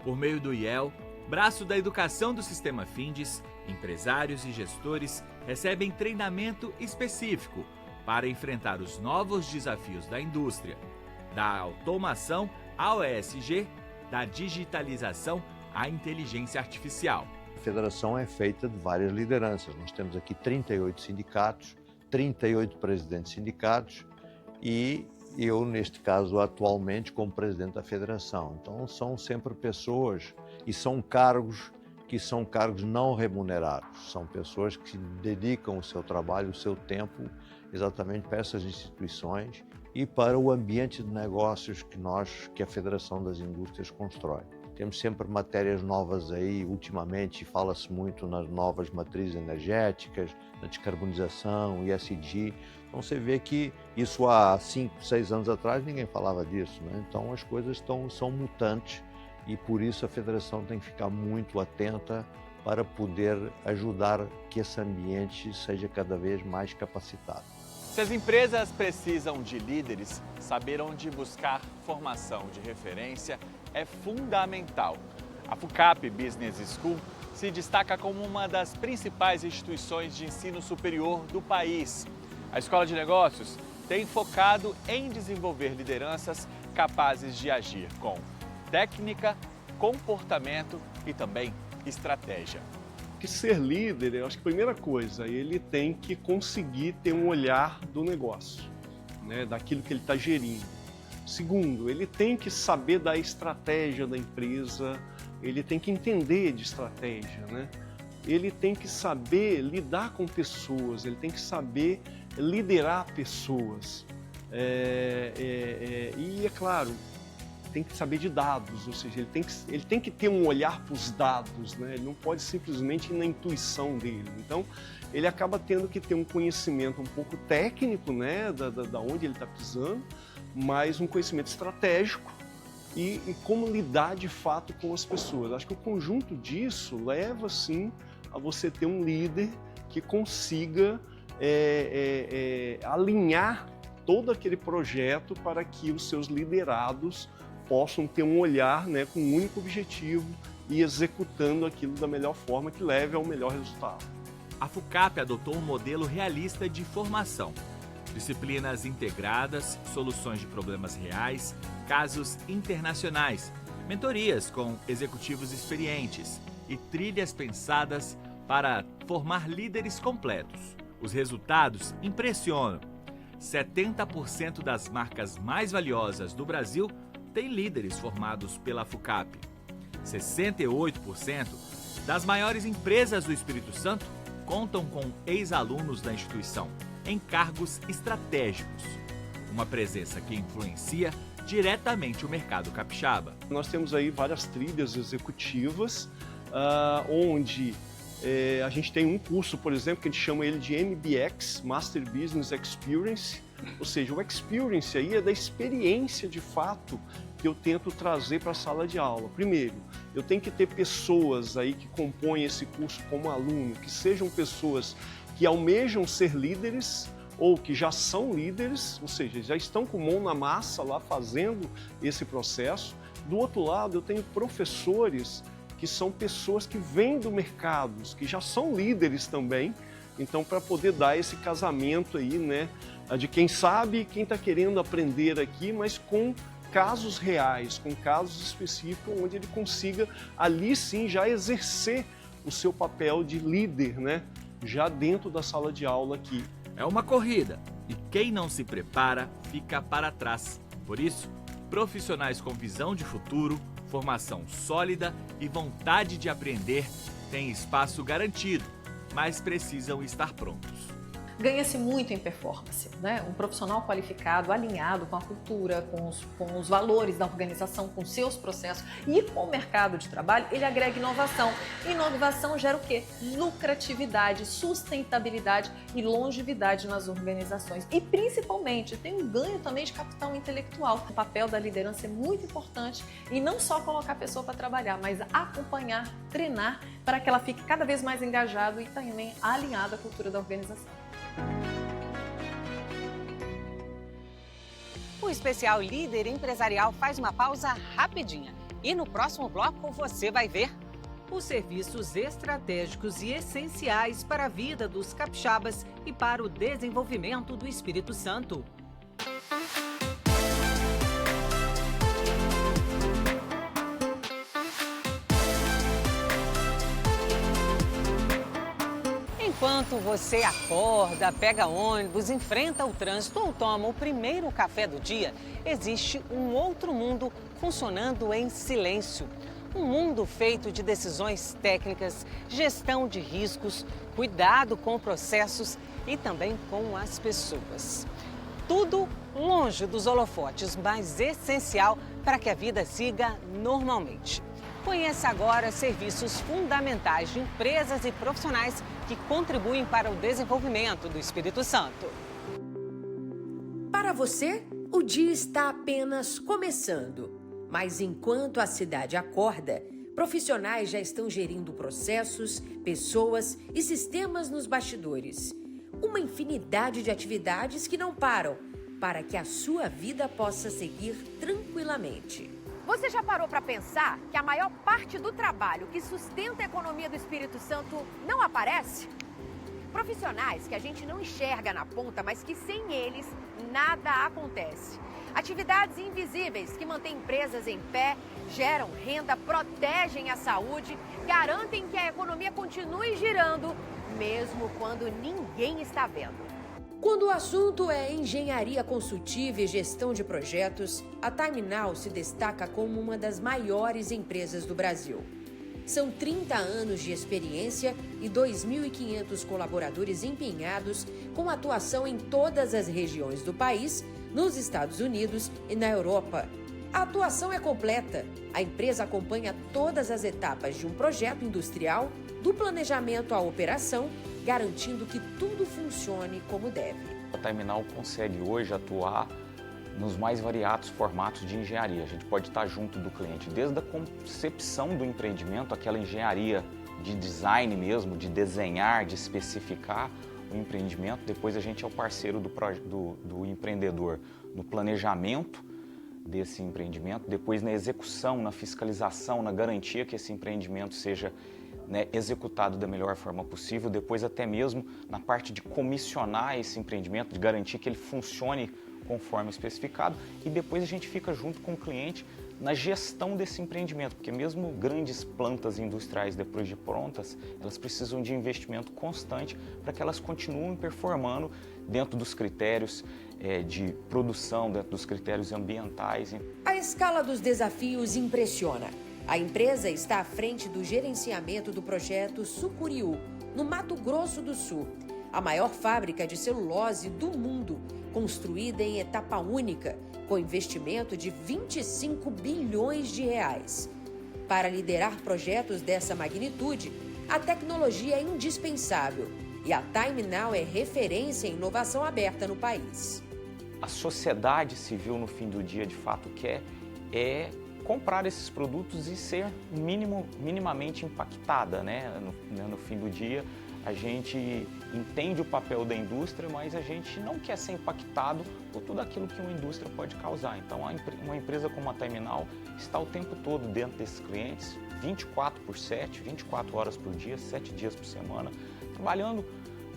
Por meio do IEL, braço da educação do Sistema Findes, empresários e gestores recebem treinamento específico para enfrentar os novos desafios da indústria, da automação ao ESG, da digitalização à inteligência artificial. A federação é feita de várias lideranças. Nós temos aqui 38 sindicatos, 38 presidentes de sindicatos e eu, neste caso, atualmente, como presidente da federação. Então, são sempre pessoas e são cargos que são cargos não remunerados. São pessoas que dedicam o seu trabalho, o seu tempo, exatamente para essas instituições e para o ambiente de negócios que a Federação das Indústrias constrói. Temos sempre matérias novas aí, ultimamente fala-se muito nas novas matrizes energéticas, na descarbonização, ESG. Então você vê que isso há 5, 6 anos atrás ninguém falava disso, né? Então as coisas são mutantes e por isso a Federação tem que ficar muito atenta para poder ajudar que esse ambiente seja cada vez mais capacitado. Se as empresas precisam de líderes, saber onde buscar formação de referência é fundamental. A FUCAP Business School se destaca como uma das principais instituições de ensino superior do país. A Escola de Negócios tem focado em desenvolver lideranças capazes de agir com técnica, comportamento e também estratégia. Que ser líder, eu acho que a primeira coisa, ele tem que conseguir ter um olhar do negócio, né, daquilo que ele está gerindo. Segundo, ele tem que saber da estratégia da empresa, ele tem que entender de estratégia, né? Ele tem que saber lidar com pessoas, ele tem que saber liderar pessoas. E é claro, tem que saber de dados, ou seja, ele tem que ter um olhar para os dados, né? Ele não pode simplesmente ir na intuição dele. Então, ele acaba tendo que ter um conhecimento um pouco técnico, né, da onde ele está pisando, mas um conhecimento estratégico e como lidar de fato com as pessoas. Acho que o conjunto disso leva, sim, a você ter um líder que consiga alinhar todo aquele projeto para que os seus liderados possam ter um olhar, né, com um único objetivo e executando aquilo da melhor forma que leve ao melhor resultado. A FUCAP adotou um modelo realista de formação. Disciplinas integradas, soluções de problemas reais, casos internacionais, mentorias com executivos experientes e trilhas pensadas para formar líderes completos. Os resultados impressionam. 70% das marcas mais valiosas do Brasil têm líderes formados pela FUCAP. 68% das maiores empresas do Espírito Santo contam com ex-alunos da instituição em cargos estratégicos. Uma presença que influencia diretamente o mercado capixaba. Nós temos aí várias trilhas executivas, onde a gente tem um curso, por exemplo, que a gente chama ele de MBX, Master Business Experience, ou seja, o experience aí é da experiência de fato que eu tento trazer para a sala de aula. Primeiro, eu tenho que ter pessoas aí que compõem esse curso como aluno, que sejam pessoas que almejam ser líderes ou que já são líderes, ou seja, já estão com mão na massa lá fazendo esse processo. Do outro lado, eu tenho professores que são pessoas que vêm do mercado, que já são líderes também, então para poder dar esse casamento aí, né, de quem sabe, quem está querendo aprender aqui, mas com casos reais, com casos específicos, onde ele consiga ali sim já exercer o seu papel de líder, né, já dentro da sala de aula aqui. É uma corrida e quem não se prepara fica para trás. Por isso, profissionais com visão de futuro, formação sólida e vontade de aprender têm espaço garantido, mas precisam estar prontos. Ganha-se muito em performance, né? Um profissional qualificado, alinhado com a cultura, com os valores da organização, com seus processos e com o mercado de trabalho, ele agrega inovação. Inovação gera o quê? Lucratividade, sustentabilidade e longevidade nas organizações. E principalmente tem um ganho também de capital intelectual. O papel da liderança é muito importante e não só colocar a pessoa para trabalhar, mas acompanhar, treinar para que ela fique cada vez mais engajada e também alinhada à cultura da organização. O especial Líder Empresarial faz uma pausa rapidinha. E no próximo bloco você vai ver os serviços estratégicos e essenciais para a vida dos capixabas e para o desenvolvimento do Espírito Santo. Enquanto você acorda, pega ônibus, enfrenta o trânsito ou toma o primeiro café do dia, existe um outro mundo funcionando em silêncio. Um mundo feito de decisões técnicas, gestão de riscos, cuidado com processos e também com as pessoas. Tudo longe dos holofotes, mas essencial para que a vida siga normalmente. Conheça agora serviços fundamentais de empresas e profissionais que contribuem para o desenvolvimento do Espírito Santo. Para você, o dia está apenas começando. Mas enquanto a cidade acorda, profissionais já estão gerindo processos, pessoas e sistemas nos bastidores. Uma infinidade de atividades que não param para que a sua vida possa seguir tranquilamente. Você já parou para pensar que a maior parte do trabalho que sustenta a economia do Espírito Santo não aparece? Profissionais que a gente não enxerga na ponta, mas que sem eles nada acontece. Atividades invisíveis que mantêm empresas em pé, geram renda, protegem a saúde, garantem que a economia continue girando, mesmo quando ninguém está vendo. Quando o assunto é engenharia consultiva e gestão de projetos, a TimeNow se destaca como uma das maiores empresas do Brasil. São 30 anos de experiência e 2.500 colaboradores empenhados com atuação em todas as regiões do país, nos Estados Unidos e na Europa. A atuação é completa. A empresa acompanha todas as etapas de um projeto industrial, do planejamento à operação, garantindo que tudo funcione como deve. A TimeNow consegue hoje atuar nos mais variados formatos de engenharia. A gente pode estar junto do cliente, desde a concepção do empreendimento, aquela engenharia de design mesmo, de desenhar, de especificar o empreendimento. Depois a gente é o parceiro do empreendedor no planejamento desse empreendimento, depois na execução, na fiscalização, na garantia que esse empreendimento seja executado da melhor forma possível, depois até mesmo na parte de comissionar esse empreendimento, de garantir que ele funcione conforme especificado, e depois a gente fica junto com o cliente na gestão desse empreendimento, porque mesmo grandes plantas industriais depois de prontas, elas precisam de investimento constante para que elas continuem performando dentro dos critérios de produção, dentro dos critérios ambientais. A escala dos desafios impressiona. A empresa está à frente do gerenciamento do projeto Sucuriú, no Mato Grosso do Sul, a maior fábrica de celulose do mundo, construída em etapa única, com investimento de 25 bilhões de reais. Para liderar projetos dessa magnitude, a tecnologia é indispensável e a TimeNow é referência em inovação aberta no país. A sociedade civil, no fim do dia, de fato, quer comprar esses produtos e ser minimamente impactada, né? No fim do dia, a gente entende o papel da indústria, mas a gente não quer ser impactado por tudo aquilo que uma indústria pode causar. Então, uma empresa como a TimeNow está o tempo todo dentro desses clientes, 24/7, 24 horas por dia, 7 dias por semana, trabalhando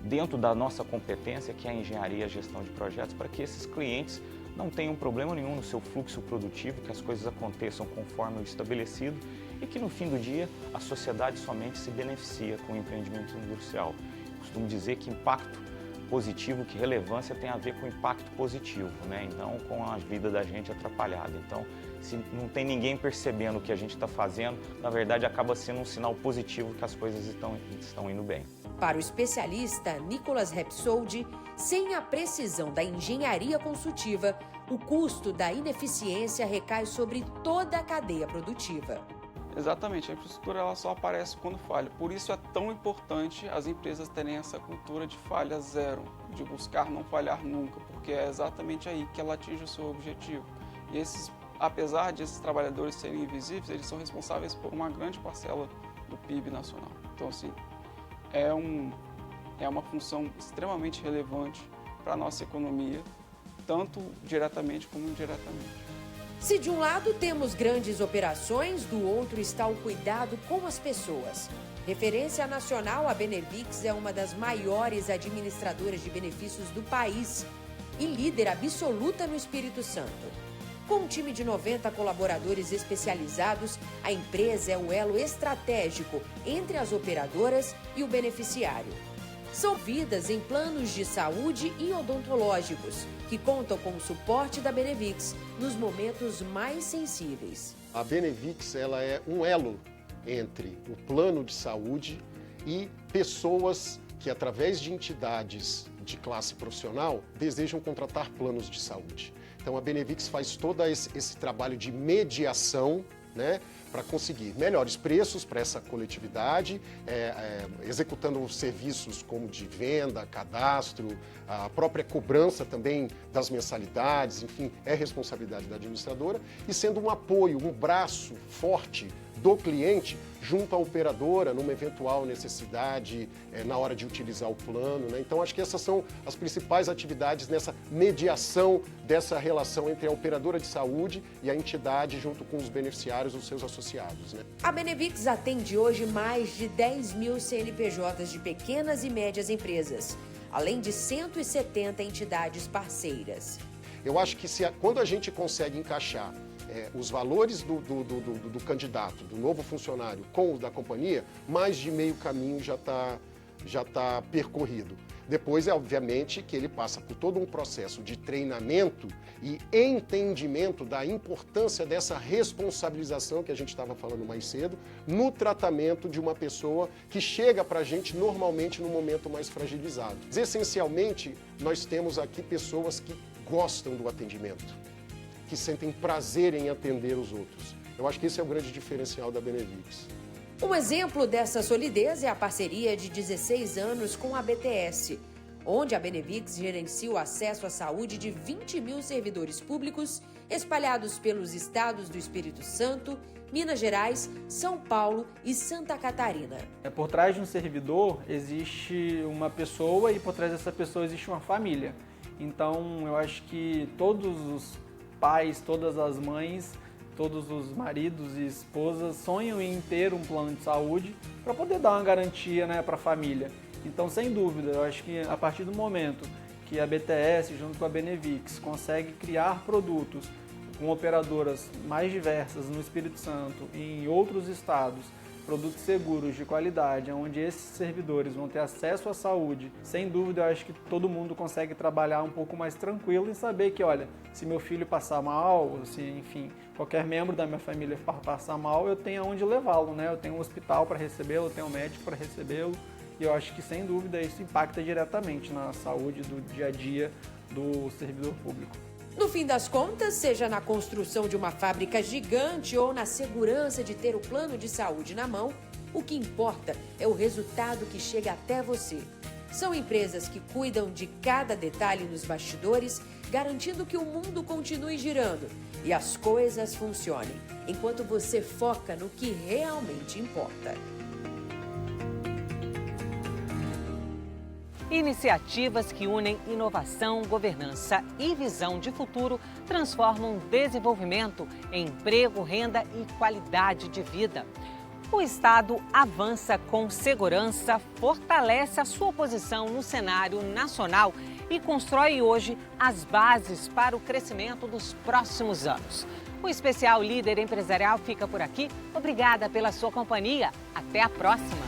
dentro da nossa competência, que é a engenharia e a gestão de projetos, para que esses clientes não tenham problema nenhum no seu fluxo produtivo, que as coisas aconteçam conforme o estabelecido e que no fim do dia a sociedade somente se beneficia com o empreendimento industrial. Costumo dizer que impacto positivo, que relevância tem a ver com impacto positivo, né? E não com a vida da gente atrapalhada. Então, se não tem ninguém percebendo o que a gente está fazendo, na verdade acaba sendo um sinal positivo que as coisas estão indo bem. Para o especialista Nicolas Repsoldi, sem a precisão da engenharia consultiva, o custo da ineficiência recai sobre toda a cadeia produtiva. Exatamente, a infraestrutura ela só aparece quando falha. Por isso é tão importante as empresas terem essa cultura de falha zero, de buscar não falhar nunca, porque é exatamente aí que ela atinge o seu objetivo. E apesar de esses trabalhadores serem invisíveis, eles são responsáveis por uma grande parcela do PIB nacional. Então, assim, é uma função extremamente relevante para a nossa economia, tanto diretamente como indiretamente. Se de um lado temos grandes operações, do outro está o cuidado com as pessoas. Referência nacional, a Benevix é uma das maiores administradoras de benefícios do país e líder absoluta no Espírito Santo. Com um time de 90 colaboradores especializados, a empresa é o elo estratégico entre as operadoras e o beneficiário. São vidas em planos de saúde e odontológicos, que contam com o suporte da Benevix nos momentos mais sensíveis. A Benevix ela é um elo entre o plano de saúde e pessoas que, através de entidades de classe profissional, desejam contratar planos de saúde. Então a Benevix faz todo esse trabalho de mediação, né, para conseguir melhores preços para essa coletividade, executando serviços como de venda, cadastro, a própria cobrança também das mensalidades, enfim, é responsabilidade da administradora, e sendo um apoio, um braço forte do cliente junto à operadora numa eventual necessidade na hora de utilizar o plano, né? Então acho que essas são as principais atividades nessa mediação dessa relação entre a operadora de saúde e a entidade junto com os beneficiários, os seus associados, né? A Benevix atende hoje mais de 10 mil CNPJs de pequenas e médias empresas, além de 170 entidades parceiras. Eu acho que quando a gente consegue encaixar os valores do candidato, do novo funcionário com os da companhia, mais de meio caminho já tá percorrido. Depois, obviamente, que ele passa por todo um processo de treinamento e entendimento da importância dessa responsabilização que a gente estava falando mais cedo no tratamento de uma pessoa que chega para a gente normalmente no momento mais fragilizado. Essencialmente, nós temos aqui pessoas que gostam do atendimento, que sentem prazer em atender os outros. Eu acho que esse é o grande diferencial da Benevix. Um exemplo dessa solidez é a parceria de 16 anos com a BTS, onde a Benevix gerencia o acesso à saúde de 20 mil servidores públicos espalhados pelos estados do Espírito Santo, Minas Gerais, São Paulo e Santa Catarina. Por trás de um servidor existe uma pessoa e por trás dessa pessoa existe uma família. Então eu acho que todos os pais, todas as mães, todos os maridos e esposas sonham em ter um plano de saúde para poder dar uma garantia, né, para a família. Então, sem dúvida, eu acho que a partir do momento que a BTS, junto com a Benevix, consegue criar produtos com operadoras mais diversas no Espírito Santo e em outros estados, produtos seguros, de qualidade, onde esses servidores vão ter acesso à saúde, sem dúvida, eu acho que todo mundo consegue trabalhar um pouco mais tranquilo e saber que, olha, se meu filho passar mal, se, enfim, qualquer membro da minha família passar mal, eu tenho aonde levá-lo, né? Eu tenho um hospital para recebê-lo, eu tenho um médico para recebê-lo, e eu acho que, sem dúvida, isso impacta diretamente na saúde do dia a dia do servidor público. No fim das contas, seja na construção de uma fábrica gigante ou na segurança de ter o plano de saúde na mão, o que importa é o resultado que chega até você. São empresas que cuidam de cada detalhe nos bastidores, garantindo que o mundo continue girando e as coisas funcionem, enquanto você foca no que realmente importa. Iniciativas que unem inovação, governança e visão de futuro transformam desenvolvimento em emprego, renda e qualidade de vida. O Estado avança com segurança, fortalece a sua posição no cenário nacional e constrói hoje as bases para o crescimento dos próximos anos. O especial Líder Empresarial fica por aqui. Obrigada pela sua companhia. Até a próxima!